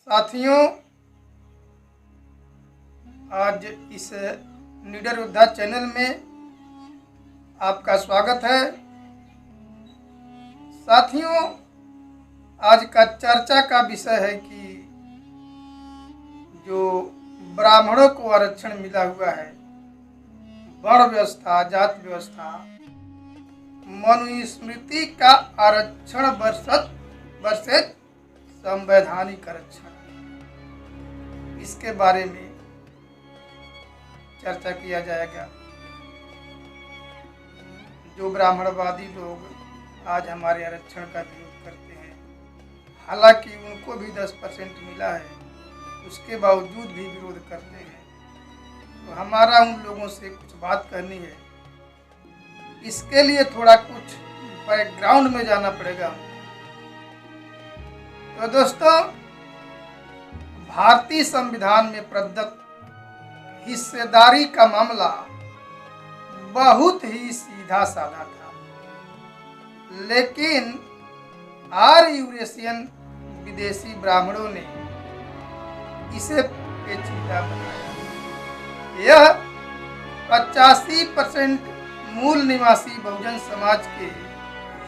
साथियों, आज इस निडर योद्धा चैनल में आपका स्वागत है। साथियों, आज का चर्चा का विषय है कि जो ब्राह्मणों को आरक्षण मिला हुआ है, वर्ण व्यवस्था, जाति व्यवस्था, मनुस्मृति का आरक्षण वर्सेज संवैधानिक आरक्षण, इसके बारे में चर्चा किया जाएगा। जो ब्राह्मणवादी लोग आज हमारे आरक्षण का विरोध करते हैं, हालांकि उनको भी 10% मिला है, उसके बावजूद भी विरोध करते हैं, तो हमारा उन लोगों से कुछ बात करनी है। इसके लिए थोड़ा कुछ बैकग्राउंड में जाना पड़ेगा। तो दोस्तों, भारतीय संविधान में प्रदत्त हिस्सेदारी का मामला बहुत ही सीधा साधा था, लेकिन आर्य यूरेशियन विदेशी ब्राह्मणों ने इसे पेचीदा बनाया। यह 85% मूल निवासी बहुजन समाज के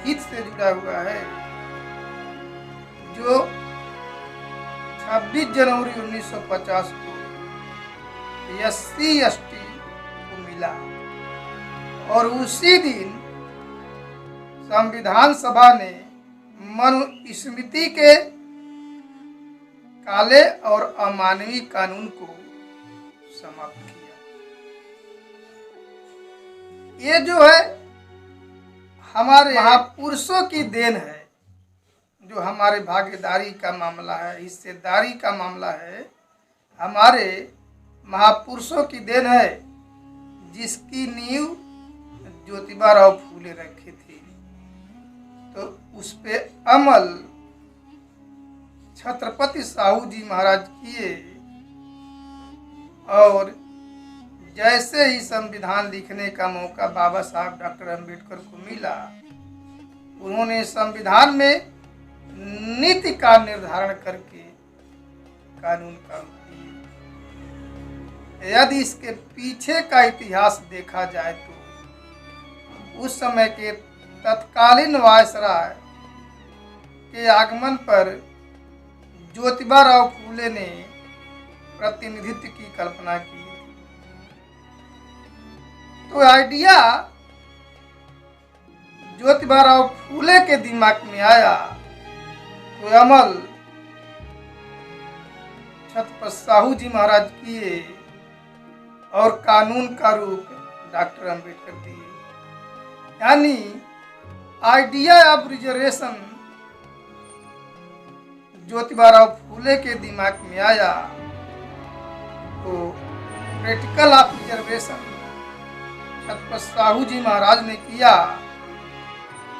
हित से जुड़ा हुआ है, जो 26 जनवरी 1950 को SC/ST को मिला और उसी दिन संविधान सभा ने मनुस्मृति के काले और अमानवीय कानून को समाप्त किया। ये जो है हमारे महापुरुषों की देन है। जो हमारे भागीदारी का मामला है, हिस्सेदारी का मामला है, हमारे महापुरुषों की देन है, जिसकी नींव ज्योतिबा फूले रखी थी। तो उस पे अमल छत्रपति साहू जी महाराज किए और जैसे ही संविधान लिखने का मौका बाबा साहब डॉक्टर अम्बेडकर को मिला, उन्होंने संविधान में नीति का निर्धारण करके कानून का रूप दिया। यदि इसके पीछे का इतिहास देखा जाए तो उस समय के तत्कालीन वायसराय के आगमन पर ज्योतिबा फूले ने प्रतिनिधित्व की कल्पना की। तो आइडिया ज्योतिबा फूले के दिमाग में आया, तो अमल छत्रपति साहू जी महाराज किए और कानून का रूप डॉक्टर अम्बेडकर दिए। यानी idea of reservation Jyotiba Phule के दिमाग में आया, तो practical of reservation Chhatrapati Shahu ji Maharaj ने किया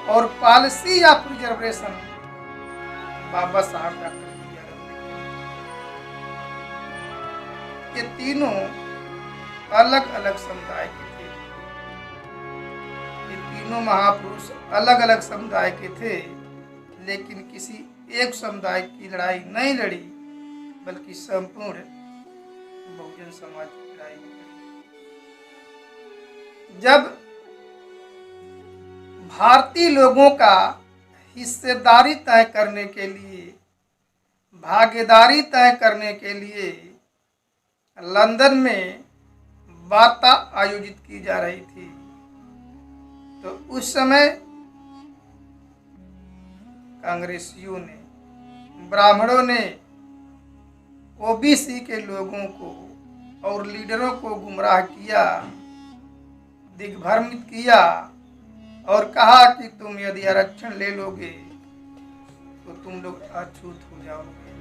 और पॉलिसी ऑफ रिजर्वेशन बाबा साहब डॉक्टर ये तीनों अलग अलग समुदाय के थे। ये तीनों महापुरुष अलग अलग समुदाय के थे, लेकिन किसी एक समुदाय की लड़ाई नहीं लड़ी, बल्कि संपूर्ण बहुजन समाज की लड़ाई लड़ी। जब भारतीय लोगों का हिस्सेदारी तय करने के लिए, भागीदारी तय करने के लिए लंदन में वार्ता आयोजित की जा रही थी, तो उस समय कांग्रेसियों ने, ब्राह्मणों ने ओबीसी के लोगों को और लीडरों को गुमराह किया, दिग्भ्रमित किया और कहा कि तुम यदि आरक्षण ले लोगे तो तुम लोग अछूत हो जाओगे।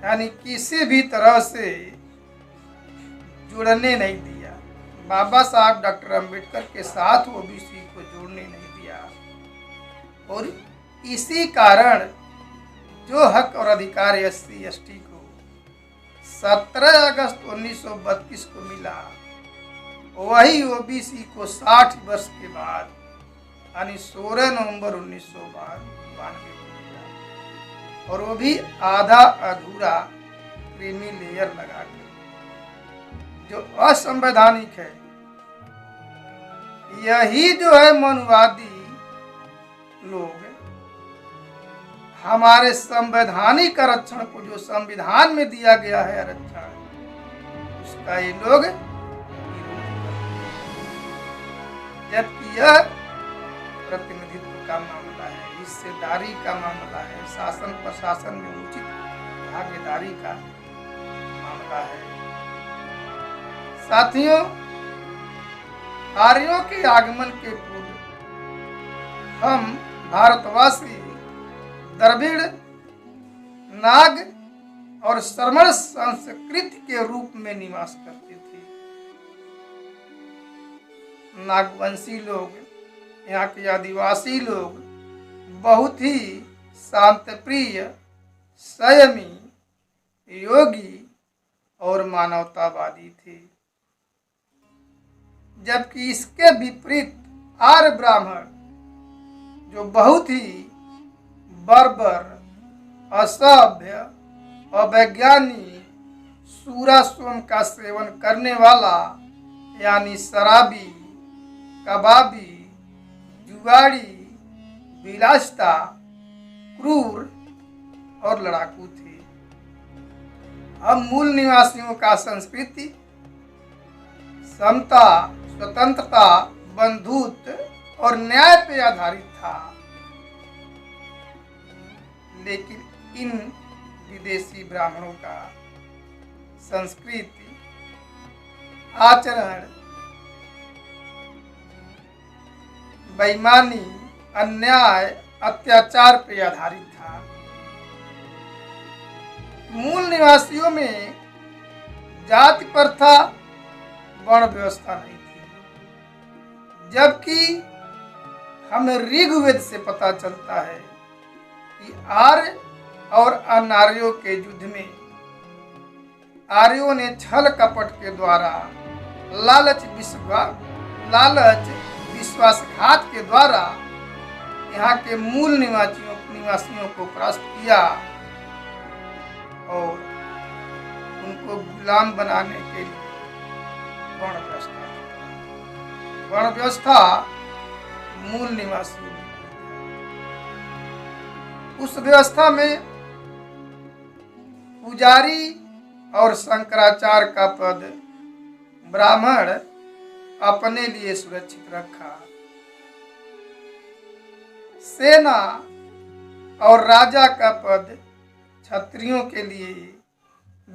यानी किसी भी तरह से जुड़ने नहीं दिया। बाबा साहब डॉक्टर अम्बेडकर के साथ ओबीसी को जोड़ने नहीं दिया, और इसी कारण जो हक और अधिकार SC/ST को 17 अगस्त 1932 को मिला, वही ओबीसी को 60 वर्ष के बाद यानी 16 नवंबर 1992 को मिला, और वो भी आधा अधूरा क्रीमी लेयर लगा के, जो असंवैधानिक है। यही जो है मनुवादी लोग हमारे संवैधानिक आरक्षण को, जो संविधान में दिया गया है आरक्षण, उसका ये लोग विरोध करते हैं। जबकि यह प्रतिनिधित्व का मामला है, हिस्सेदारी का मामला है, शासन प्रशासन में उचित भागीदारी का मामला है। साथियों, आर्यों के आगमन के पूर्व हम भारतवासी द्रविड़, नाग और श्रमण संस्कृति के रूप में निवास करते थे। नागवंशी लोग, यहाँ के आदिवासी लोग बहुत ही शांतप्रिय, संयमी, योगी और मानवतावादी थे। जबकि इसके विपरीत आर्य ब्राह्मण, जो बहुत ही बर्बर, असभ्य, अवैज्ञानिक, सूरा सोम का सेवन करने वाला यानी शराबी, कबाबी, जुगाड़ी, विलासिता, क्रूर और लड़ाकू थे। अब मूल निवासियों का संस्कृति समता, स्वतंत्रता, बंधुत्व और न्याय पे आधारित था। लेकिन इन विदेशी ब्राह्मणों का संस्कृति, आचरण बेईमानी, अन्याय, अत्याचार पे आधारित था। मूल निवासियों में जाति प्रथा, वर्ण व्यवस्था नहीं थी। जबकि हमें ऋग्वेद से पता चलता है कि आर्य और अनार्यों के युद्ध में आर्यों ने छल कपट के द्वारा, लालच विश्वासघात के द्वारा यहाँ के मूल निवासियों को परास्त किया और उनको गुलाम बनाने के लिए वर्ण व्यवस्था मूल निवासियों में। उस व्यवस्था में पुजारी और शंकराचार्य का पद ब्राह्मण अपने लिए सुरक्षित रखा। सेना और राजा का पद क्षत्रियों के लिए,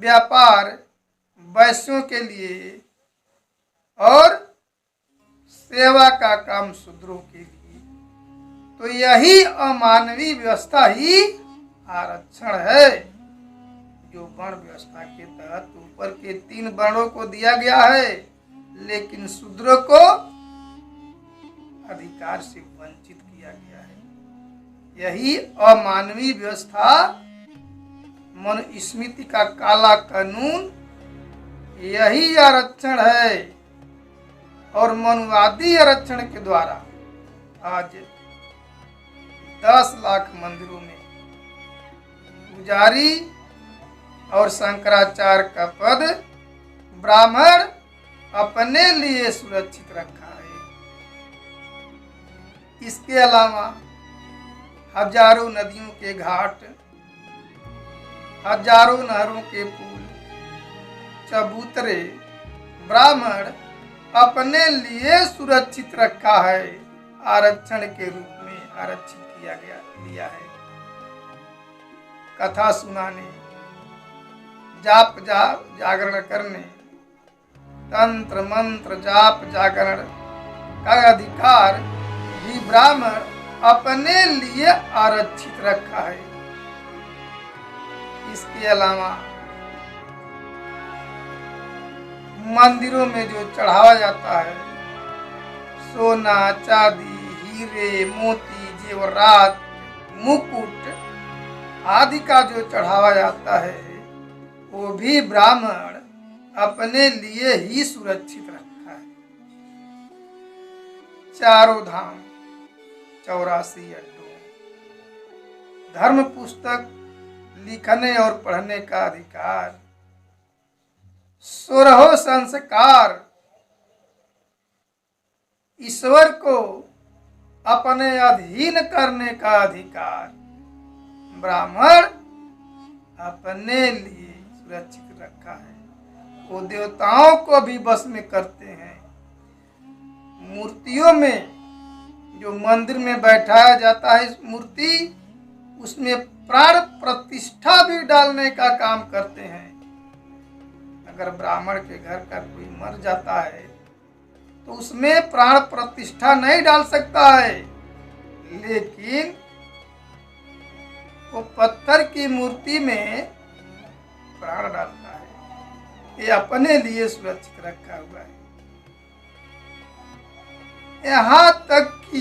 व्यापार वैश्यों के लिए और सेवा का काम शूद्रों के लिए। तो यही अमानवीय व्यवस्था ही आरक्षण है, जो वर्ण व्यवस्था के तहत ऊपर के 3 वर्णों को दिया गया है, लेकिन शूद्रों को अधिकार से वंचित किया गया है। यही अमानवीय व्यवस्था, मनुस्मृति का काला कानून, यही आरक्षण है। और मनुवादी आरक्षण के द्वारा आज 10 लाख मंदिरों में पुजारी और शंकराचार्य का पद ब्राह्मण अपने लिए सुरक्षित रखा है। इसके अलावा हजारों नदियों के घाट, हजारों नहरों के पुल, चबूतरे ब्राह्मण अपने लिए सुरक्षित रखा है, आरक्षण के रूप में आरक्षित लिया है। कथा सुनाने, जाप जागरण करने, तंत्र मंत्र जाप जागरण का अधिकार भी ब्राह्मण अपने लिए आरक्षित रखा है। इसके अलावा मंदिरों में जो चढ़ावा जाता है, सोना, चांदी, हीरे, मोती, जेवरात, मुकुट आदि का जो चढ़ावा जाता है, वो भी ब्राह्मण अपने लिए ही सुरक्षित रखा है। चारों धाम 84 अड्डों, धर्म पुस्तक लिखने और पढ़ने का अधिकार, 16 संस्कार, ईश्वर को अपने अधीन करने का अधिकार ब्राह्मण अपने लिए सुरक्षित रखा है। वो देवताओं को भी बस में करते हैं। मूर्तियों में जो मंदिर में बैठाया जाता है, इस मूर्ति उसमें प्राण प्रतिष्ठा भी डालने का काम करते हैं। अगर ब्राह्मण के घर का कोई मर जाता है तो उसमें प्राण प्रतिष्ठा नहीं डाल सकता है, लेकिन वो पत्थर की मूर्ति में प्राण डालता है। ये अपने लिए सुरक्षित रखा हुआ है। यहाँ तक कि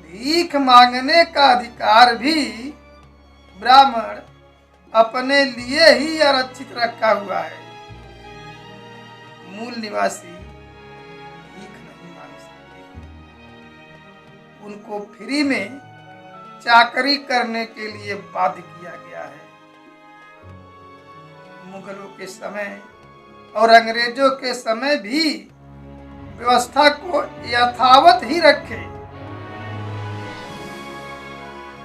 भीख मांगने का अधिकार भी ब्राह्मण अपने लिए ही आरक्षित रखा हुआ है। मूल निवासी भीख नहीं मांग सकते। उनको फ्री में चाकरी करने के लिए बाध्य किया गया है। मुगलों के समय और अंग्रेजों के समय भी व्यवस्था को यथावत ही रखे।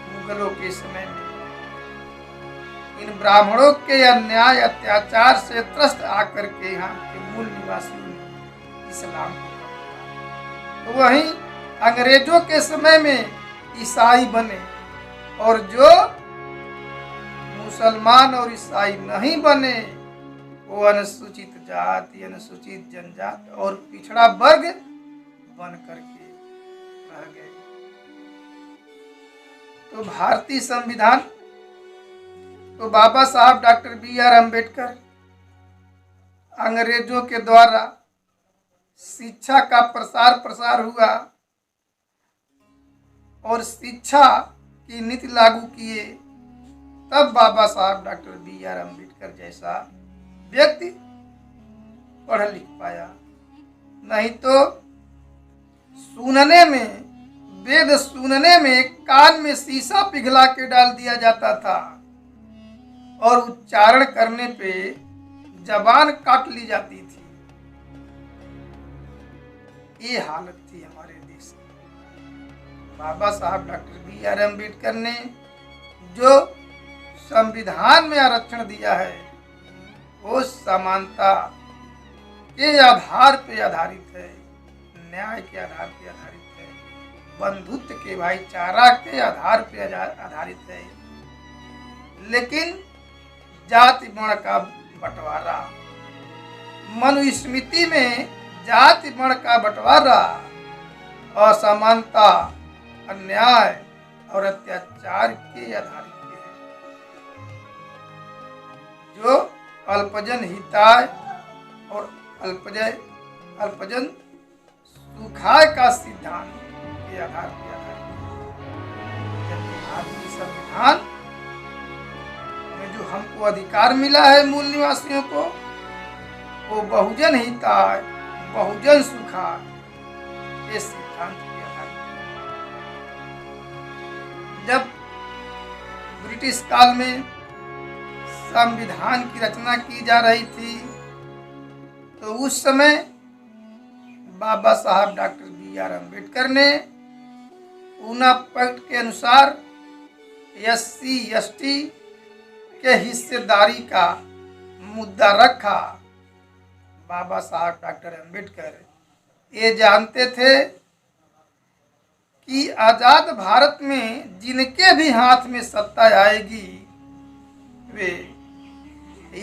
मुगलों के समय में इन ब्राह्मणों के अन्याय अत्याचार से त्रस्त आकर के यहाँ के मूल निवासियों ने इस्लाम को, तो वहीं अंग्रेजों के समय में ईसाई बने, और जो मुसलमान और ईसाई नहीं बने वो अनुसूचित जाति, अनुसूचित जनजाति और पिछड़ा वर्ग बन करके रह गए। तो भारतीय संविधान तो बाबा साहब डॉक्टर BR अम्बेडकर अंग्रेजों के द्वारा शिक्षा का प्रसार हुआ और शिक्षा की नीति लागू किए, तब बाबा साहब डॉक्टर BR अम्बेडकर जैसा व्यक्ति पढ़ लिख पाया। नहीं तो सुनने में, वेद सुनने में कान में शीशा पिघला के डाल दिया जाता था और उच्चारण करने पे जबान काट ली जाती थी। ये हालत थी हमारे देश में। बाबा साहब डॉक्टर BR अम्बेडकर ने जो संविधान में आरक्षण दिया है वो समानता के आधार पे आधारित है, न्याय के आधार पे आधारित है, बंधुत्व के, भाईचारा के आधार पे आधारित है। लेकिन जाति वर्ण का बंटवारा, मनुस्मृति में जाति वर्ण का बंटवारा, असमानता, अन्याय और अत्याचार के आधारित है। जो अल्पजन हिताय और अल्पजन सुखाय का सिद्धांत के आधार पर आधारित है। भारतीय संविधान में जो हमको अधिकार मिला है मूल निवासियों को, वो बहुजन हिताय, बहुजन सुखाय इस सिद्धांत के आधार पर। जब ब्रिटिश काल में संविधान की रचना की जा रही थी तो उस समय बाबा साहब डॉक्टर BR अम्बेडकर ने ऊना पैक्ट के अनुसार SC ST के हिस्सेदारी का मुद्दा रखा। बाबा साहब डॉक्टर अम्बेडकर ये जानते थे कि आजाद भारत में जिनके भी हाथ में सत्ता आएगी वे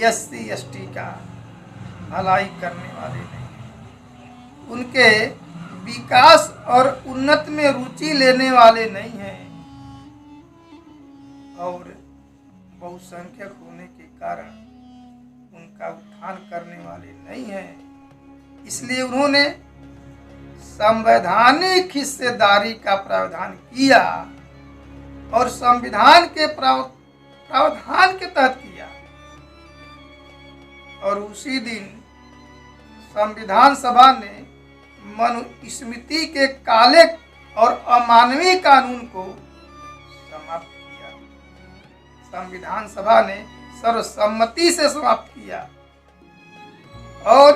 SC ST का भलाई करने वाले नहीं, उनके विकास और उन्नत में रुचि लेने वाले नहीं हैं, और बहुसंख्यक होने के कारण उनका उत्थान करने वाले नहीं हैं। इसलिए उन्होंने संवैधानिक हिस्सेदारी का प्रावधान किया और संविधान के प्रावधान के तहत किया, और उसी दिन संविधान सभा ने मनुस्मृति के काले और अमानवीय कानून को समाप्त किया। संविधान सभा ने सर्वसम्मति से समाप्त किया और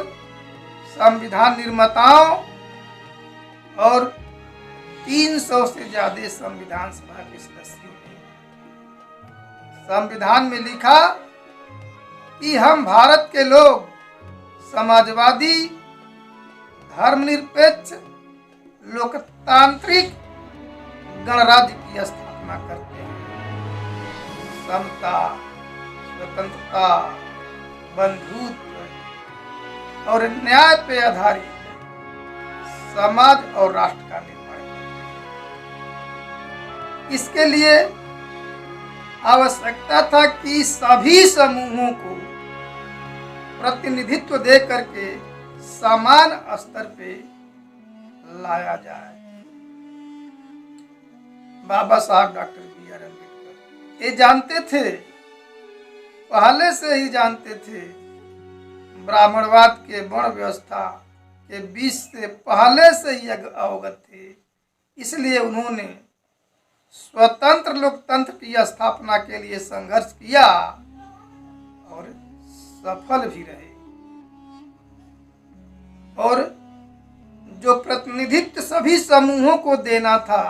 संविधान निर्माताओं और 300 से ज्यादा संविधान सभा के सदस्यों ने संविधान में लिखा कि हम भारत के लोग समाजवादी, धर्मनिरपेक्ष, लोकतांत्रिक गणराज्य की स्थापना करते हैं। समता, स्वतंत्रता, बंधुत्व और न्याय पे आधारित समाज और राष्ट्र का निर्माण करते हैं। इसके लिए आवश्यकता था कि सभी समूहों को प्रतिनिधित्व दे करके समान स्तर पे लाया जाए। बाबा साहब डॉक्टर बी.आर. अम्बेडकर ये जानते थे, पहले से ही जानते थे, ब्राह्मणवाद के वर्ण व्यवस्था के बीच से पहले से ही अवगत थे। इसलिए उन्होंने स्वतंत्र लोकतंत्र की स्थापना के लिए संघर्ष किया और सफल भी रहे। और जो प्रतिनिधित्व सभी समूहों को देना था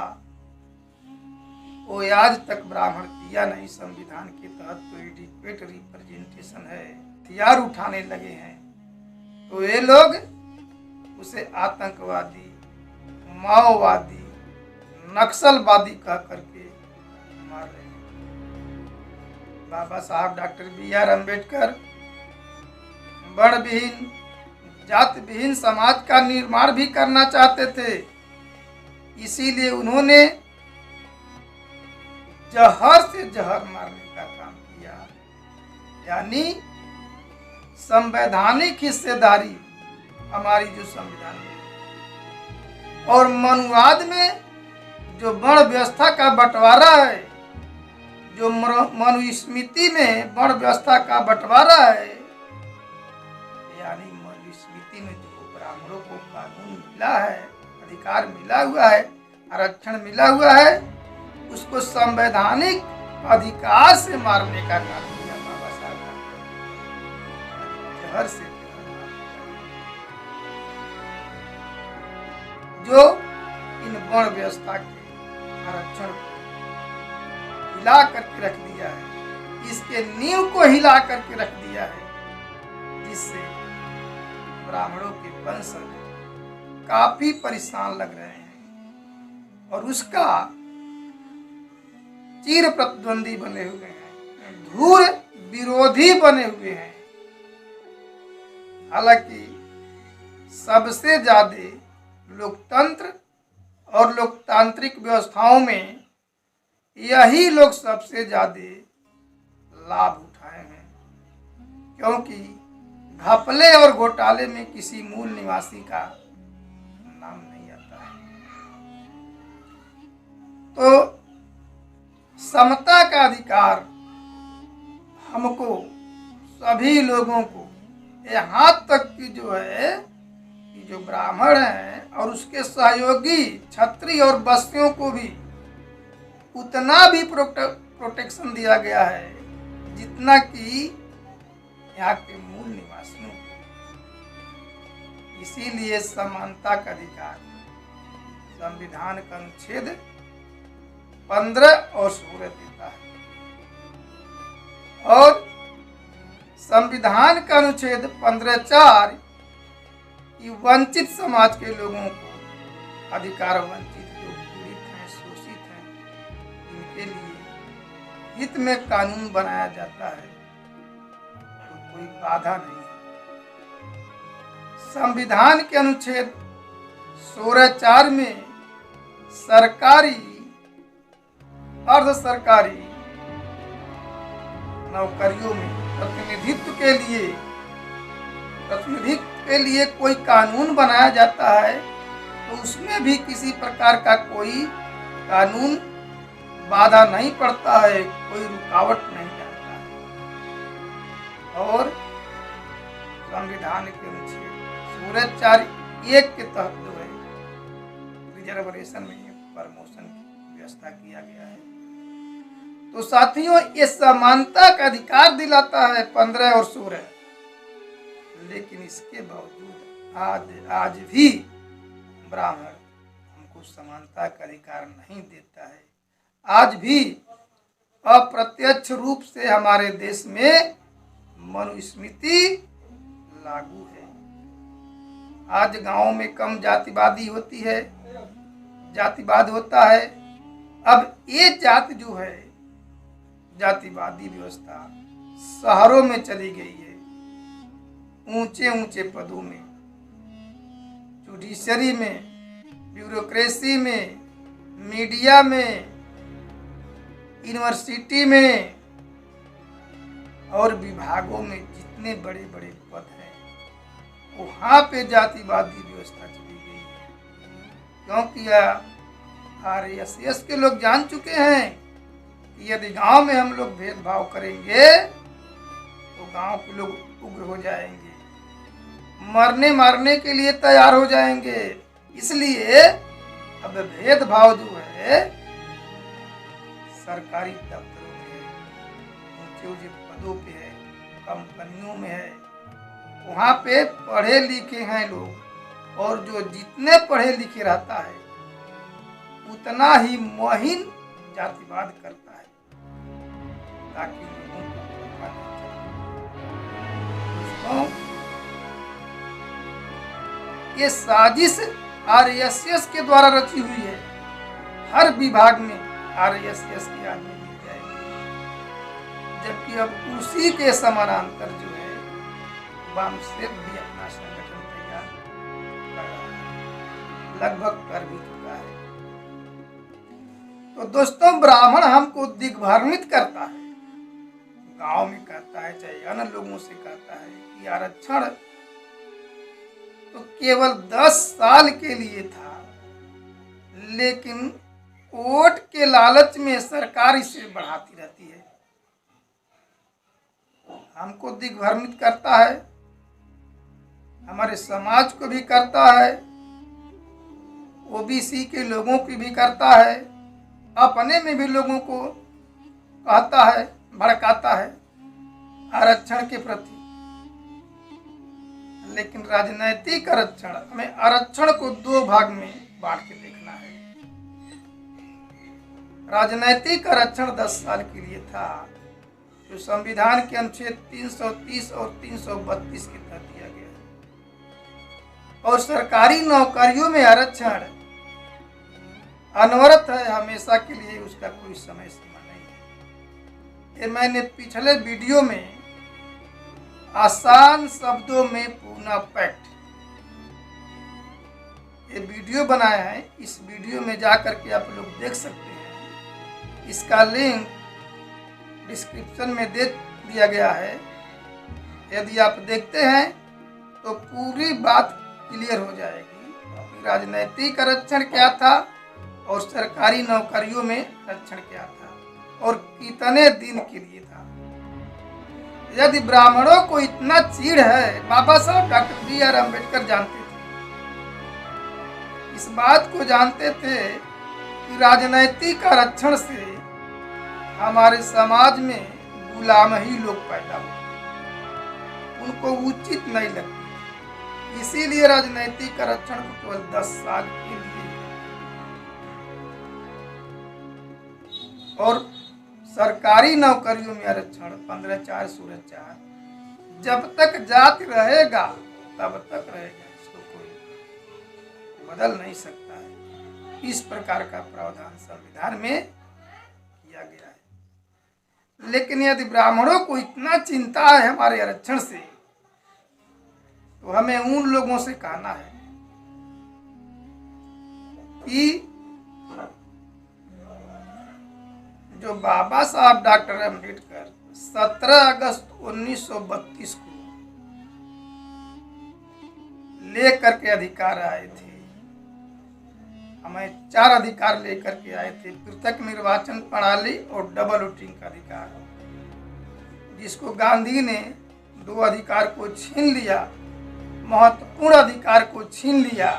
वो आज तक ब्राह्मण किया नहीं। संविधान के तहत तो एडिक्वेट रिप्रेजेंटेशन है, हथियार उठाने लगे हैं तो ये लोग उसे आतंकवादी, माओवादी, नक्सलवादी कह करके मार रहे हैं। बाबा साहब डॉक्टर बी.आर. अम्बेडकर वर्ण विहीन, जाति विहीन समाज का निर्माण भी करना चाहते थे। इसीलिए उन्होंने जहर से जहर मारने का काम किया, यानी संवैधानिक हिस्सेदारी हमारी जो संविधान में और मनुवाद में जो वर्ण व्यवस्था का बंटवारा है, जो मनुस्मृति में वर्ण व्यवस्था का बंटवारा है, यानी मनुस्मृति में जो ब्राह्मणों को कानून मिला है, अधिकार मिला हुआ है, आरक्षण मिला हुआ है, उसको संवैधानिक अधिकार से मारने का काम किया बाबा साहब ने। जहर से जो इन वर्ण व्यवस्था के आरक्षण को हिला करके रख दिया है, इसके नींव को हिला करके रख दिया है, जिससे ब्राह्मणों के वंशज काफी परेशान लग रहे हैं और उसका चिर प्रतिद्वंदी बने हुए हैं, धूर विरोधी बने हुए हैं। हालांकि सबसे ज्यादा लोकतंत्र और लोकतांत्रिक व्यवस्थाओं में यही लोग सबसे ज्यादा लाभ उठाए हैं, क्योंकि घपले और घोटाले में किसी मूल निवासी का नाम नहीं आता है। तो समता का अधिकार हमको सभी लोगों को, यहाँ तक कि जो है कि जो ब्राह्मण हैं और उसके सहयोगी क्षत्रिय और वैश्यों को भी उतना भी प्रोटेक्शन दिया गया है जितना कि यहाँ के मूल निवासियों को। इसीलिए समानता का अधिकार संविधान का अनुच्छेद 15 और 16 देता है और संविधान का अनुच्छेद 15(4) कि वंचित समाज के लोगों को अधिकार, वंचित जो पीड़ित हैं, शोषित हैं, इनके लिए हित में कानून बनाया जाता है तो कोई बाधा नहीं है। संविधान के अनुच्छेद 16(4) में सरकारी, अर्ध सरकारी नौकरियों में प्रतिनिधित्व के लिए कोई कानून बनाया जाता है तो उसमें भी किसी प्रकार का कोई कानून बाधा नहीं पड़ता है, कोई रुकावट नहीं जाता है। और संविधान के अनुच्छेद 16(4)(1) के तहत रिजर्वेशन में प्रमोशन की व्यवस्था किया गया है। तो साथियों, ये समानता का अधिकार दिलाता है 15 और 16, लेकिन इसके बावजूद आज भी ब्राह्मण हमको समानता का अधिकार नहीं देता है। आज भी अप्रत्यक्ष रूप से हमारे देश में मनुस्मृति लागू है। आज गांव में कम जातिवादी होती है, जातिवाद होता है। अब ये जाति जो है, जातिवादी व्यवस्था शहरों में चली गई है, ऊंचे ऊंचे पदों में, जुडिशरी में, ब्यूरोक्रेसी में, मीडिया में, यूनिवर्सिटी में और विभागों में जितने बड़े बड़े पद हैं, वहाँ पे जातिवादी व्यवस्था चली गई है। क्योंकि RSS के लोग जान चुके हैं कि यदि गांव में हम लोग भेदभाव करेंगे तो गांव के लोग उग्र हो जाएंगे, मरने मारने के लिए तैयार हो जाएंगे। इसलिए अब भेदभाव जो है सरकारी दफ्तरों में है, ऊंचे ऊंचे पदों पे है, कंपनियों में है, वहाँ पे पढ़े लिखे हैं लोग, और जो जितने पढ़े लिखे रहता है उतना ही महीन जातिवाद करता है ताकि लोगों को पता नहीं चले। ये साजिश RSS के द्वारा रची हुई है। हर विभाग में RSS के आदमी मिल जाएंगे, जबकि अब उसी के समानांतर जो है वामसेप भी अपना संगठन तैयार कर रहा है, लगभग कर भी चुका है। तो दोस्तों, ब्राह्मण हमको दिग्भ्रमित करता है, गांव में कहता है, चाहे अन्य लोगों से कहता है कि आरक्षण तो केवल 10 साल के लिए था, लेकिन वोट के लालच में सरकार इसे बढ़ाती रहती है। हमको दिग्भ्रमित करता है, हमारे समाज को भी करता है, OBC के लोगों की भी करता है, अपने में भी लोगों को कहता है, भड़काता है आरक्षण के प्रति। लेकिन राजनैतिक आरक्षण, हमें आरक्षण को 2 भाग में बांट के देखना है। राजनैतिक आरक्षण 10 साल के लिए था, जो संविधान के अनुच्छेद 330 और 332 के तहत दिया गया है। और सरकारी नौकरियों में आरक्षण अनवरत है, हमेशा के लिए, उसका कोई समय सीमा नहीं है। ये मैंने पिछले वीडियो में आसान शब्दों में पूना पैक्ट ये वीडियो बनाया है। इस वीडियो में जाकर के आप लोग देख सकते हैं, इसका लिंक डिस्क्रिप्शन में दे दिया गया है। यदि आप देखते हैं तो पूरी बात क्लियर हो जाएगी। राजनैतिक आरक्षण क्या था और सरकारी नौकरियों में आरक्षण क्या था और कितने दिन के लिए था। यदि ब्राह्मणों को इतना चीड़ है, बाबा साहब डॉक्टर BR अम्बेडकर जानते थे, इस बात को जानते थे कि राजनैतिक आरक्षण से हमारे समाज में गुलाम ही लोग पैदा हुए, उनको उचित नहीं लगती। इसीलिए राजनैतिक आरक्षण को केवल 10 साल के लिए और सरकारी नौकरियों में आरक्षण 15/4 16/4, जब तक जाति रहेगा तब तक रहेगा, इसको कोई बदल नहीं सकता है। इस प्रकार का प्रावधान संविधान में किया गया है। लेकिन यदि ब्राह्मणों को इतना चिंता है हमारे आरक्षण से, तो हमें उन लोगों से कहना है कि जो बाबा साहब डॉक्टर अम्बेडकर 17 अगस्त 1932 को लेकर के अधिकार आए थे, हमें 4 अधिकार लेकर के आए थे। पृथक निर्वाचन प्रणाली और डबल वोटिंग का अधिकार, जिसको गांधी ने 2 अधिकार को छीन लिया, महत्वपूर्ण अधिकार को छीन लिया।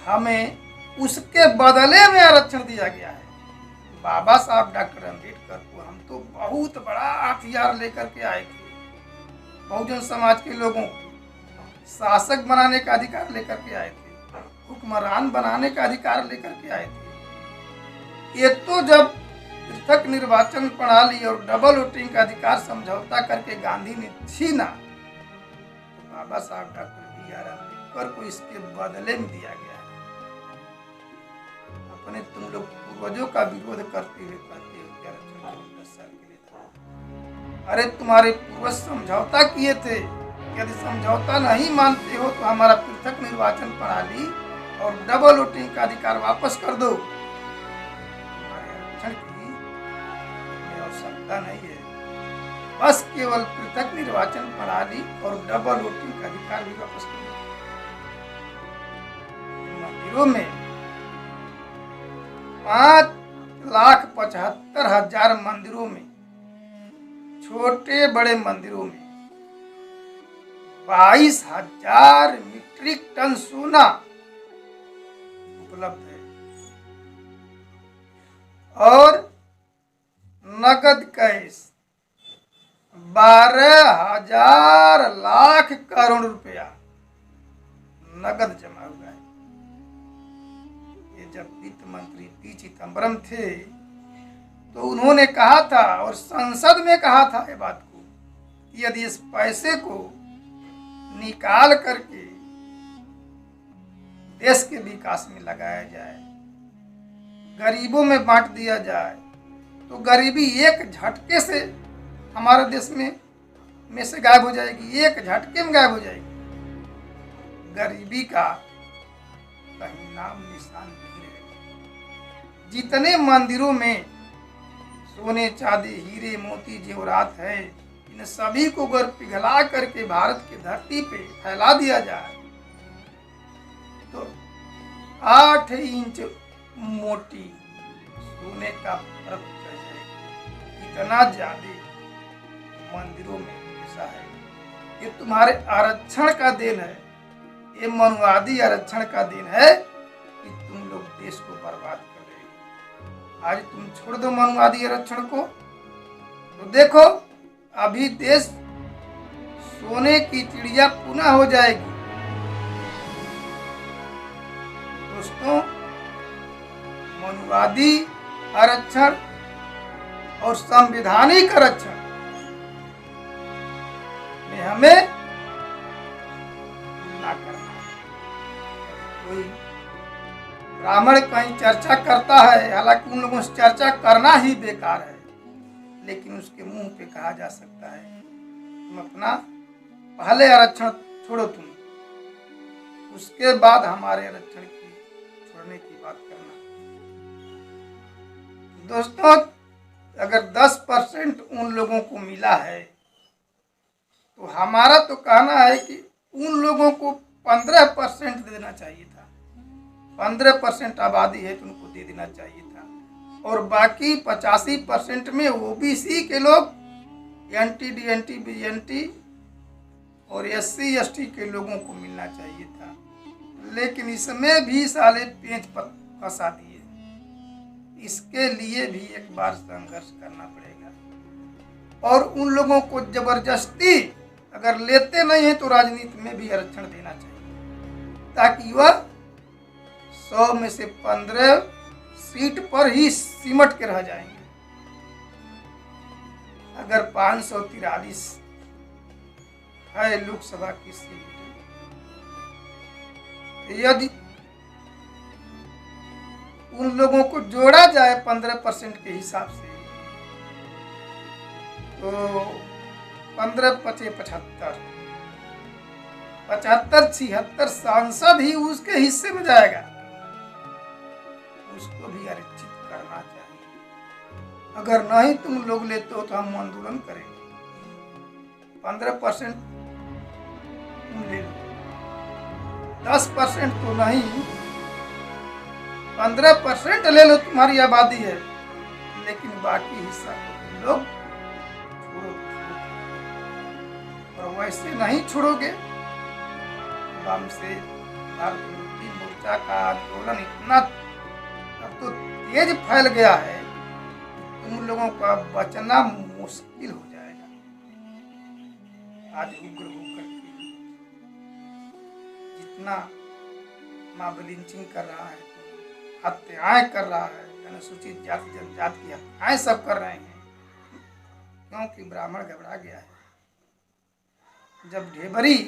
हमें उसके बदले में आरक्षण दिया गया है। बाबा साहब डॉक्टर अम्बेडकर को हम तो बहुत बड़ा हथियार लेकर के आए थे, बहुजन समाज के लोगों को शासक बनाने का अधिकार लेकर के आए थे, हुक्मरान बनाने का अधिकार लेकर के आए थे। ये तो जब पृथक निर्वाचन प्रणाली और डबल वोटिंग का अधिकार समझौता करके गांधी ने छीना, तो बाबा साहब डॉक्टर बी आर अम्बेडकर को इसके बदले में दिया गया है। अपने तुम लोग पूर्वजों का विरोध करते हुए कहते हो कि आरक्षण 10 साल के लिए था। अरे तुम्हारे पूर्वज समझौता किए थे, यदि समझौता नहीं मानते हो तो हमारा पृथक निर्वाचन प्रणाली और डबल वोटिंग का अधिकार वापस कर दो। हमारे आरक्षण की आवश्यकता नहीं है, बस केवल पृथक निर्वाचन प्रणाली और डबल वोटिंग का अधिकार भी वापस कर दो। मंदिरों में 5,75,000 मंदिरों में, छोटे बड़े मंदिरों में 22,000 मीट्रिक टन सोना उपलब्ध है और नगद कैश 12,000 लाख करोड़ रुपया नगद जमा हुआ है। ये जब वित्त मंत्री पी चिदम्बरम थे तो उन्होंने कहा था और संसद में कहा था ये बात को, यदि इस पैसे को निकाल करके देश के विकास में लगाया जाए, गरीबों में बांट दिया जाए, तो गरीबी एक झटके से हमारे देश में से गायब हो जाएगी, एक झटके में गायब हो जाएगी। गरीबी का कहीं नाम निशान नहीं रहेगा। जितने मंदिरों में सोने चांदी हीरे मोती जेवरात है, इन सभी को अगर पिघला करके भारत की धरती पे फैला दिया जाए तो 8 इंच मोटी सोने का परत चढ़ जाएगी। इतना ज्यादा मंदिरों में ऐसा है। ये तुम्हारे आरक्षण का देन है, ये मनुवादी आरक्षण का देन है कि तुम लोग देश को बर्बाद कर रहे हो। आज तुम छोड़ दो मनुवादी आरक्षण को तो देखो अभी देश सोने की चिड़िया पुनः हो जाएगी। दोस्तों, मनुवादी आरक्षण और संवैधानिक आरक्षण में हमें तुलना करना है। कोई ब्राह्मण कहीं चर्चा करता है, हालांकि उन लोगों से चर्चा करना ही बेकार है, लेकिन उसके मुंह पे कहा जा सकता है तुम अपना पहले आरक्षण छोड़ो, तुम उसके बाद हमारे आरक्षण की छोड़ने की बात करना। दोस्तों, अगर 10% उन लोगों को मिला है तो हमारा तो कहना है कि उन लोगों को 15% दे देना चाहिए था। 15% आबादी है तो उनको दे देना चाहिए था, और बाकी 85% में ओबीसी के लोग, एनटी डीएनटी बीएनटी और एससी एसटी के लोगों को मिलना चाहिए था, लेकिन इसमें भी साले पेंच फंसा दिए। इसके लिए भी एक बार संघर्ष करना पड़ेगा और उन लोगों को जबरदस्ती अगर लेते नहीं है तो राजनीति में भी आरक्षण देना चाहिए, ताकि वह 100 में से 15 सीट पर ही सिमट के रह जाएंगे। अगर 543 है लोकसभा की सीट, यदि उन लोगों को जोड़ा जाए 15% के हिसाब से तो 15 × 75 76 सांसद ही उसके हिस्से में जाएगा। उसको भी आरक्षित करना चाहिए। अगर नहीं तुम लोग लेते हो तो हम आंदोलन करेंगे। 15% तुम ले लो, 10% तो नहीं, 15% ले लो, तुम्हारी आबादी है, लेकिन बाकी हिस्सा तुम लोग छोड़ो। और वैसे नहीं छोड़ोगे, बम से भारत मुक्ति मोर्चा मोर्चा का आंदोलन इतना अब तो तेज फैल गया है कि तुम लोगों का बचना मुश्किल हो जाएगा। आज उग्र होकर के जितना मॉब लिंचिंग कर रहा है, हत्याएं कर रहा है, अनुसूचित जाति जनजाति की हत्याएं सब कर रहे हैं, क्योंकि ब्राह्मण घबरा गया है। जब ढेबरी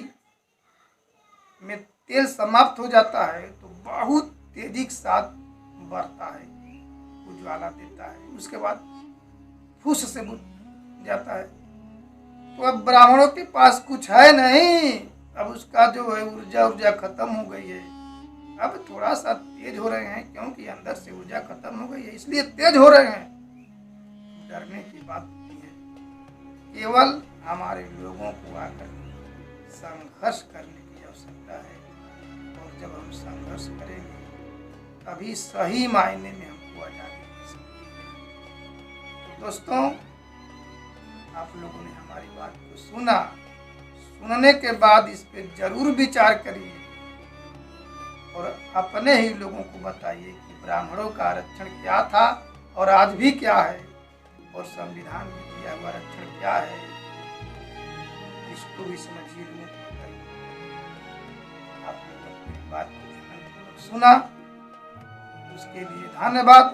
में तेल समाप्त हो जाता है तो बहुत तेजी के साथ बढ़ता है, उज्ज्वला देता है, उसके बाद फूस से बुझ जाता है। तो अब ब्राह्मणों के पास कुछ है नहीं, अब उसका जो है ऊर्जा खत्म हो गई है। अब थोड़ा सा तेज हो रहे हैं, क्योंकि अंदर से ऊर्जा खत्म हो गई है, इसलिए तेज हो रहे हैं। डरने की बात नहीं है, केवल हमारे लोगों को आकर संघर्ष करने की आवश्यकता है। और जब हम संघर्ष करेंगे तभी सही मायने में हमको आजादी मिल सकती है। तो दोस्तों, आप लोगों ने हमारी बात को सुना, सुनने के बाद इस पे जरूर विचार करिए और अपने ही लोगों को बताइए कि ब्राह्मणों का आरक्षण क्या था और आज भी क्या है, और संविधान में दिया हुआ आरक्षण क्या है, इसको भी समझिए। लोगों को बताइए। आप लोगों ने बात को ध्यानपूर्वक सुना, उसके लिए धन्यवाद।